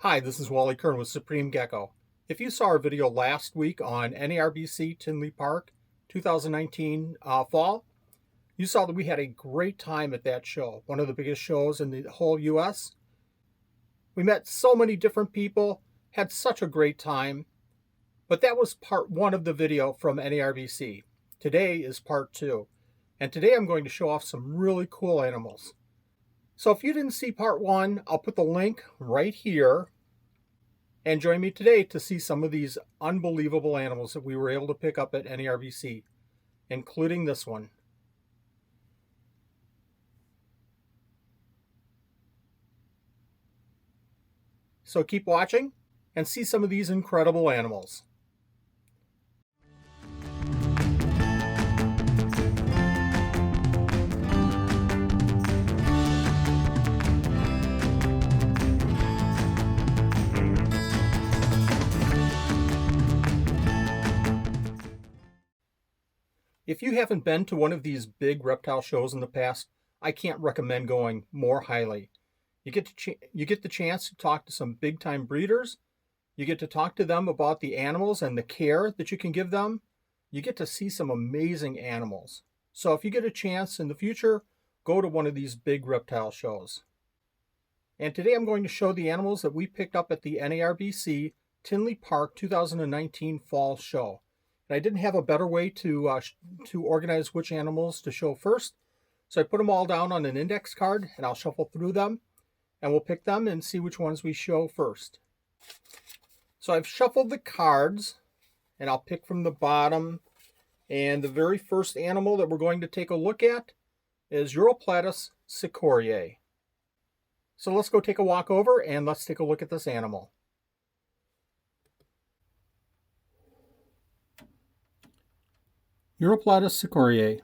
Hi, this is Wally Kern with Supreme Gecko. If you saw our video last week on NARBC Tinley Park 2019 fall, you saw that we had a great time at that show, one of the biggest shows in the whole US. We met so many different people, had such a great time, but that was part one of the video from NARBC. Today is part two, and today I'm going to show off some really cool animals. So if you didn't see part one, I'll put the link right here. And join me today to see some of these unbelievable animals that we were able to pick up at NARBC, including this one. So keep watching and see some of these incredible animals. If you haven't been to one of these big reptile shows in the past, I can't recommend going more highly. You get the chance to talk to some big-time breeders. You get to talk to them about the animals and the care that you can give them. You get to see some amazing animals. So if you get a chance in the future, go to one of these big reptile shows. And today I'm going to show the animals that we picked up at the NARBC Tinley Park 2019 Fall Show. And I didn't have a better way to organize which animals to show first. So I put them all down on an index card and I'll shuffle through them and we'll pick them and see which ones we show first. So I've shuffled the cards and I'll pick from the bottom. And the very first animal that we're going to take a look at is Uroplatus sikorae. So let's go take a walk over and let's take a look at this animal. Uroplatus sikorae.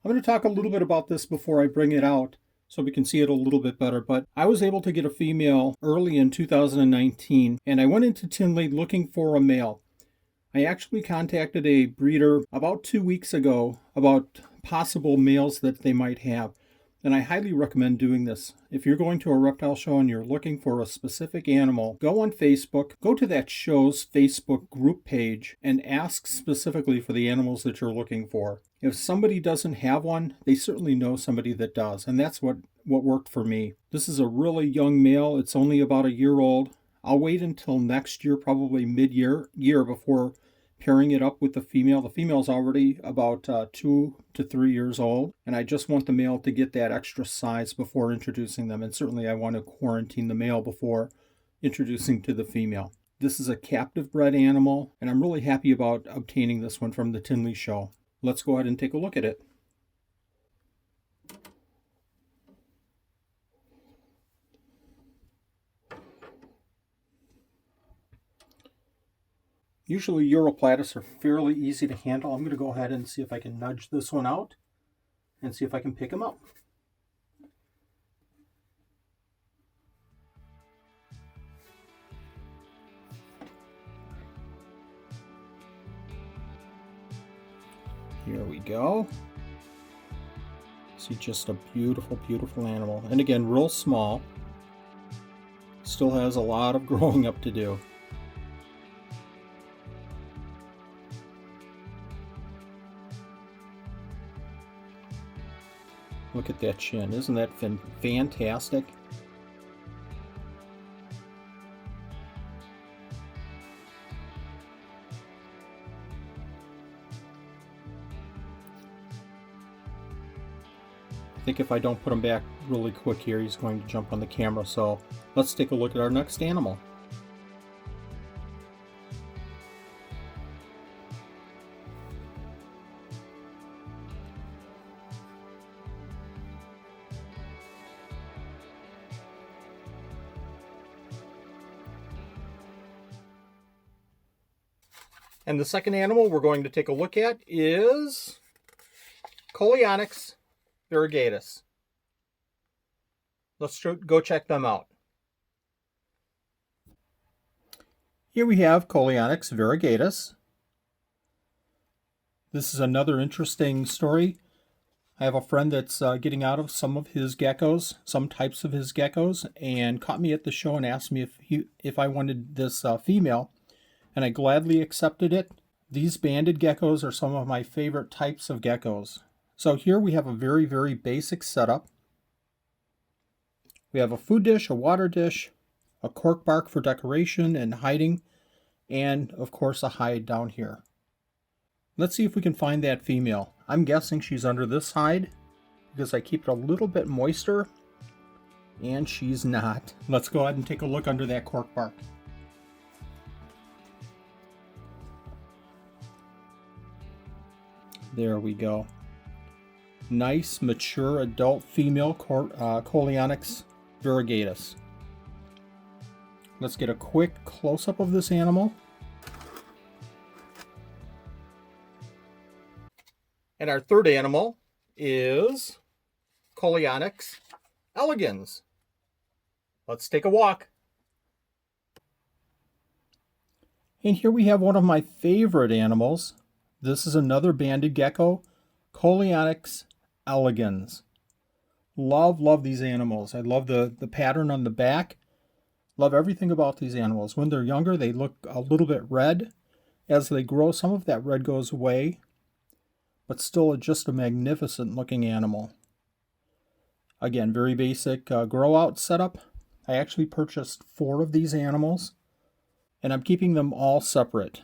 I'm going to talk a little bit about this before I bring it out so we can see it a little bit better, but I was able to get a female early in 2019 and I went into Tinley looking for a male. I actually contacted a breeder about 2 weeks ago about possible males that they might have, and I highly recommend doing this. If you're going to a reptile show and you're looking for a specific animal, go on Facebook, go to that show's Facebook group page and ask specifically for the animals that you're looking for. If somebody doesn't have one, they certainly know somebody that does, and that's what worked for me. This is a really young male. It's only about a year old. I'll wait until next year, probably mid-year before pairing it up with the female. The female's already about 2 to 3 years old, and I just want the male to get that extra size before introducing them, and certainly I want to quarantine the male before introducing to the female. This is a captive bred animal, and I'm really happy about obtaining this one from the Tinley show. Let's go ahead and take a look at it. Usually Uroplatus are fairly easy to handle. I'm going to go ahead and see if I can nudge this one out and see if I can pick him up. Here we go. See, just a beautiful, beautiful animal. And again, real small. Still has a lot of growing up to do. Look at that chin. Isn't that fantastic? I think if I don't put him back really quick here, he's going to jump on the camera. So let's take a look at our next animal. And the second animal we're going to take a look at is Coleonyx variegatus. Let's go check them out. Here we have Coleonyx variegatus. This is another interesting story. I have a friend that's getting out of some of his geckos, some types of his geckos, and caught me at the show and asked me if I wanted this female, and I gladly accepted it. These banded geckos are some of my favorite types of geckos. So here we have a very, very basic setup. We have a food dish, a water dish, a cork bark for decoration and hiding, and of course a hide down here. Let's see if we can find that female. I'm guessing she's under this hide because I keep it a little bit moister, and she's not. Let's go ahead and take a look under that cork bark. There we go. Nice, mature, adult female Coleonyx variegatus. Let's get a quick close-up of this animal. And our third animal is Coleonyx elegans. Let's take a walk. And here we have one of my favorite animals. This is another banded gecko, Coleonyx elegans. Love these animals. I love the pattern on the back. Love everything about these animals. When they're younger, they look a little bit red. As they grow, some of that red goes away, but still just a magnificent looking animal. Again, very basic grow out setup. I actually purchased 4 of these animals, and I'm keeping them all separate.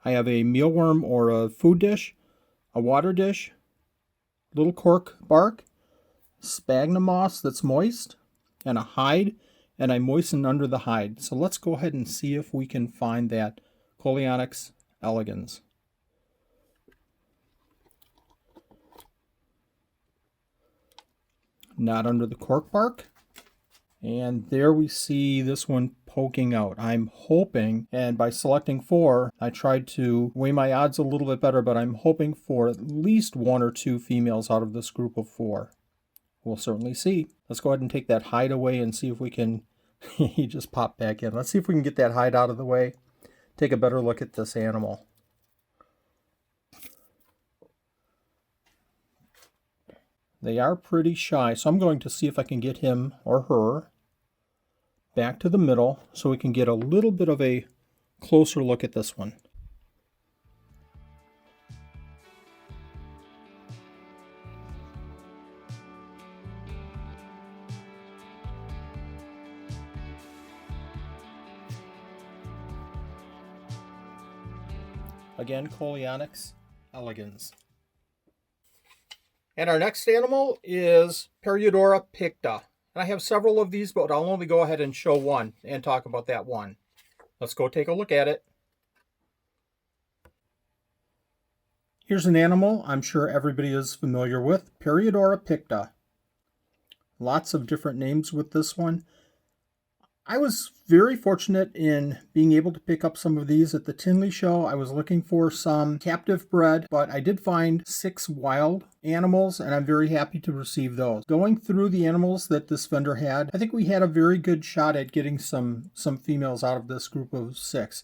I have a mealworm or a food dish, a water dish, little cork bark, sphagnum moss that's moist, and a hide, and I moisten under the hide. So let's go ahead and see if we can find that Coleonyx elegans. Not under the cork bark. And there we see this one poking out. I'm hoping, and by selecting 4, I tried to weigh my odds a little bit better, but I'm hoping for at least 1 or 2 females out of this group of 4. We'll certainly see. Let's go ahead and take that hide away and see if we can... He just popped back in. Let's see if we can get that hide out of the way. Take a better look at this animal. They are pretty shy, so I'm going to see if I can get him or her back to the middle so we can get a little bit of a closer look at this one. Again, Coleonyx elegans. And our next animal is Paroedura picta. And I have several of these, but I'll only go ahead and show one and talk about that one. Let's go take a look at it. Here's an animal I'm sure everybody is familiar with, Paroedura picta. Lots of different names with this one. I was very fortunate in being able to pick up some of these at the Tinley show. I was looking for some captive bred, but I did find 6 wild animals, and I'm very happy to receive those. Going through the animals that this vendor had, I think we had a very good shot at getting some females out of this group of 6.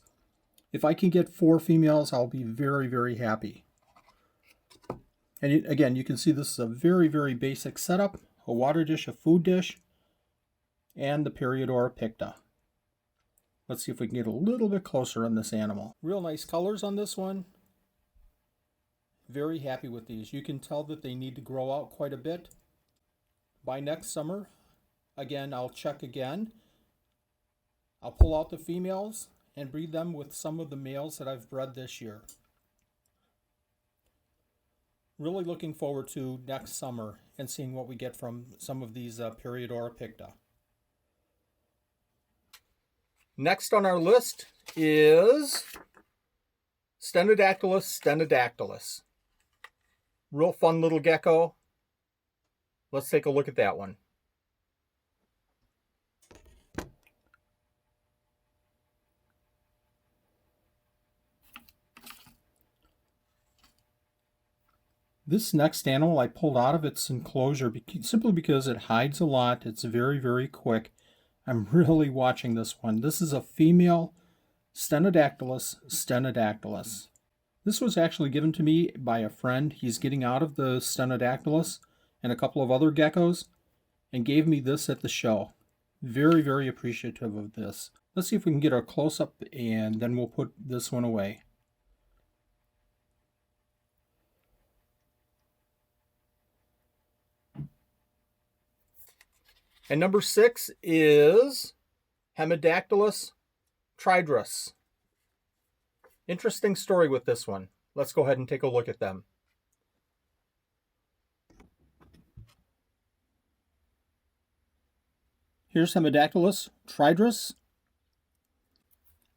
If I can get 4 females, I'll be very, very happy. And again, you can see this is a very, very basic setup. A water dish, a food dish, and the Paroedura picta. Let's see if we can get a little bit closer on this animal. Real nice colors on this one. Very happy with these. You can tell that they need to grow out quite a bit. By next summer, again, I'll check again. I'll pull out the females and breed them with some of the males that I've bred this year. Really looking forward to next summer and seeing what we get from some of these Paroedura picta. Next on our list is Stenodactylus. Real fun little gecko. Let's take a look at that one. This next animal I pulled out of its enclosure simply because it hides a lot. It's very, very quick. I'm really watching this one. This is a female Stenodactylus. This was actually given to me by a friend. He's getting out of the Stenodactylus and a couple of other geckos and gave me this at the show. Very, very appreciative of this. Let's see if we can get a close-up and then we'll put this one away. And number 6 is Hemidactylus triedrus. Interesting story with this one. Let's go ahead and take a look at them. Here's Hemidactylus triedrus.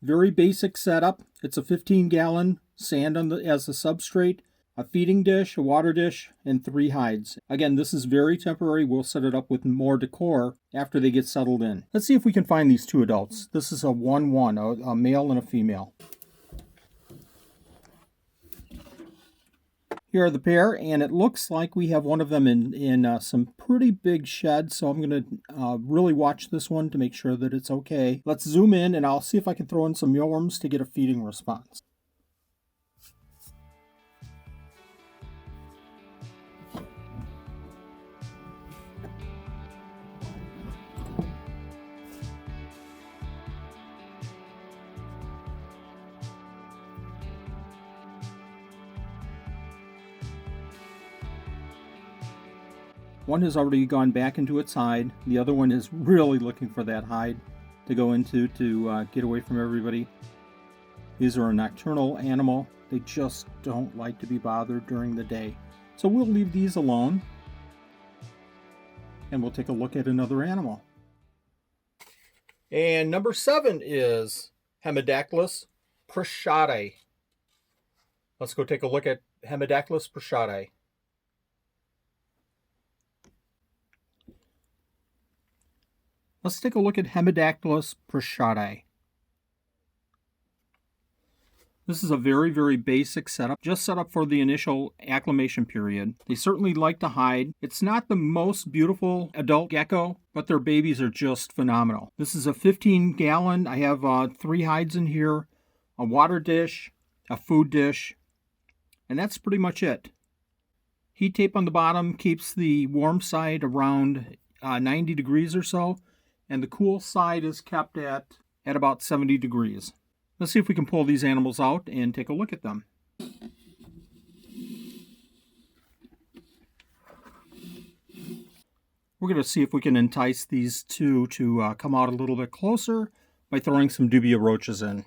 Very basic setup. It's a 15-gallon sand as a substrate, a feeding dish, a water dish, and 3 hides. Again, this is very temporary. We'll set it up with more decor after they get settled in. Let's see if we can find these 2 adults. This is a 1-1, a male and a female. Here are the pair, and it looks like we have one of them in some pretty big sheds, so I'm going to really watch this one to make sure that it's okay. Let's zoom in, and I'll see if I can throw in some mealworms to get a feeding response. One has already gone back into its hide. The other one is really looking for that hide to go into to get away from everybody. These are a nocturnal animal. They just don't like to be bothered during the day. So we'll leave these alone. And we'll take a look at another animal. And number 7 is Hemidactylus prashadi. Let's go take a look at Hemidactylus prashadi. Let's take a look at Hemidactylus prashadi. This is a very, very basic setup, just set up for the initial acclimation period. They certainly like to hide. It's not the most beautiful adult gecko, but their babies are just phenomenal. This is a 15-gallon. I have 3 hides in here, a water dish, a food dish, and that's pretty much it. Heat tape on the bottom keeps the warm side around 90 degrees or so, and the cool side is kept at about 70 degrees. Let's see if we can pull these animals out and take a look at them. We're going to see if we can entice these 2 to come out a little bit closer by throwing some dubia roaches in.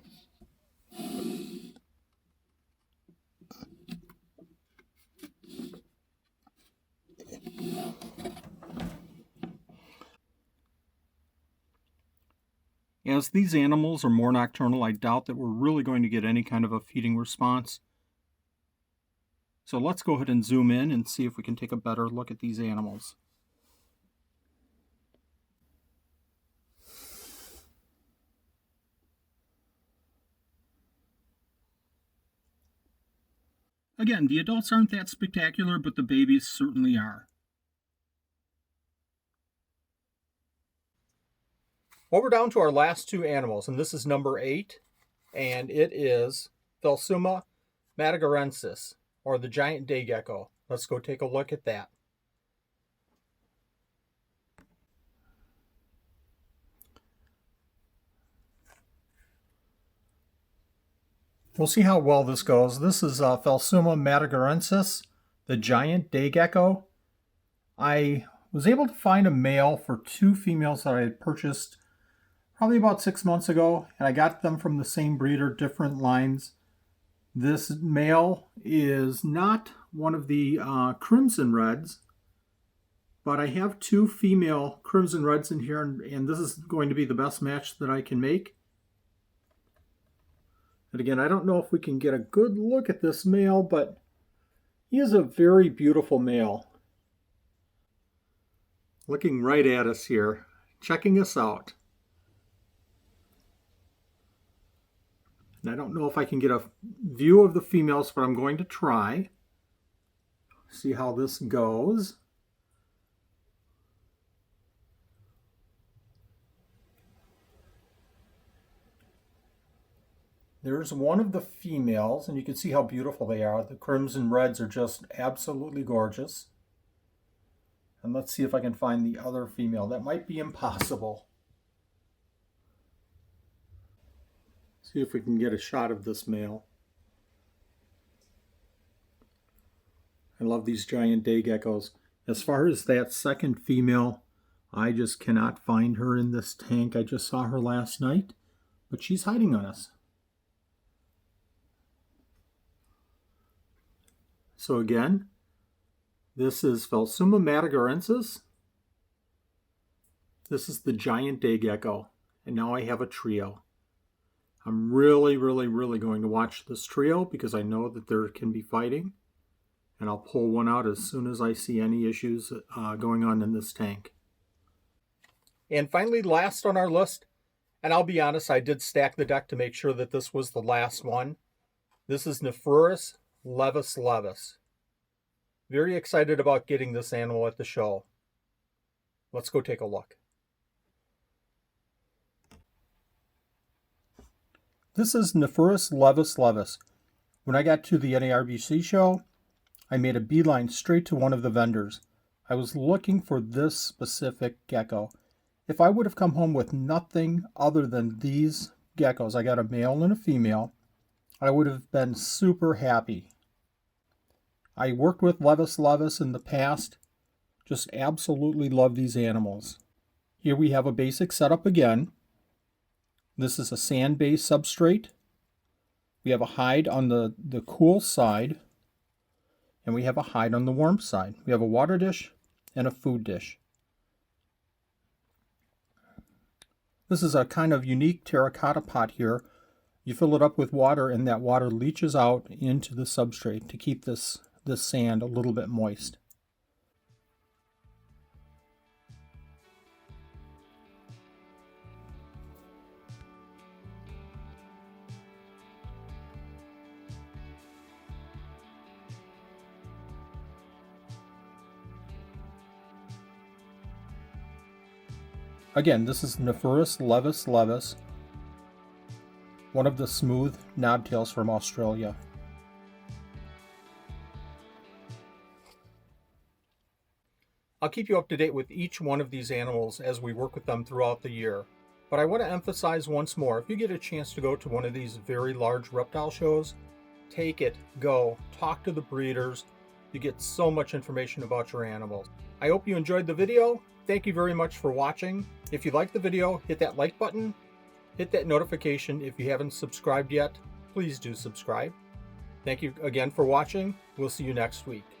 As these animals are more nocturnal, I doubt that we're really going to get any kind of a feeding response. So let's go ahead and zoom in and see if we can take a better look at these animals. Again, the adults aren't that spectacular, but the babies certainly are. Well, we're down to our last 2 animals, and this is number 8, and it is Phelsuma madagarscariensis, or the giant day gecko. Let's go take a look at that. We'll see how well this goes. This is Phelsuma madagarscariensis, the giant day gecko. I was able to find a male for 2 females that I had purchased probably about 6 months ago, and I got them from the same breeder, different lines. This male is not one of the crimson reds, but I have 2 female crimson reds in here, and this is going to be the best match that I can make. And again, I don't know if we can get a good look at this male, but he is a very beautiful male. Looking right at us here, checking us out. And I don't know if I can get a view of the females, but I'm going to try. See how this goes. There's one of the females, and you can see how beautiful they are. The crimson reds are just absolutely gorgeous. And let's see if I can find the other female. That might be impossible. See if we can get a shot of this male. I love these giant day geckos. As far as that second female, I just cannot find her in this tank. I just saw her last night, but she's hiding on us. So again, this is Phelsuma madagarscariensis. This is the giant day gecko, and now I have a trio. I'm really going to watch this trio because I know that there can be fighting, and I'll pull one out as soon as I see any issues going on in this tank. And finally, last on our list, and I'll be honest, I did stack the deck to make sure that this was the last one. This is Nephrurus levis. Very excited about getting this animal at the show. Let's go take a look. This is Nephrurus levis. When I got to the NARBC show, I made a beeline straight to one of the vendors. I was looking for this specific gecko. If I would have come home with nothing other than these geckos, I got a male and a female, I would have been super happy. I worked with levis in the past. Just absolutely love these animals. Here we have a basic setup again. This is a sand-based substrate. We have a hide on the cool side, and we have a hide on the warm side. We have a water dish and a food dish. This is a kind of unique terracotta pot here. You fill it up with water, and that water leaches out into the substrate to keep this sand a little bit moist. Again, this is Nephrurus levis, one of the smooth knobtails from Australia. I'll keep you up to date with each one of these animals as we work with them throughout the year. But I want to emphasize once more, if you get a chance to go to one of these very large reptile shows, take it, go, talk to the breeders. You get so much information about your animals. I hope you enjoyed the video. Thank you very much for watching. If you liked the video, hit that like button. Hit that notification. If you haven't subscribed yet, please do subscribe. Thank you again for watching. We'll see you next week.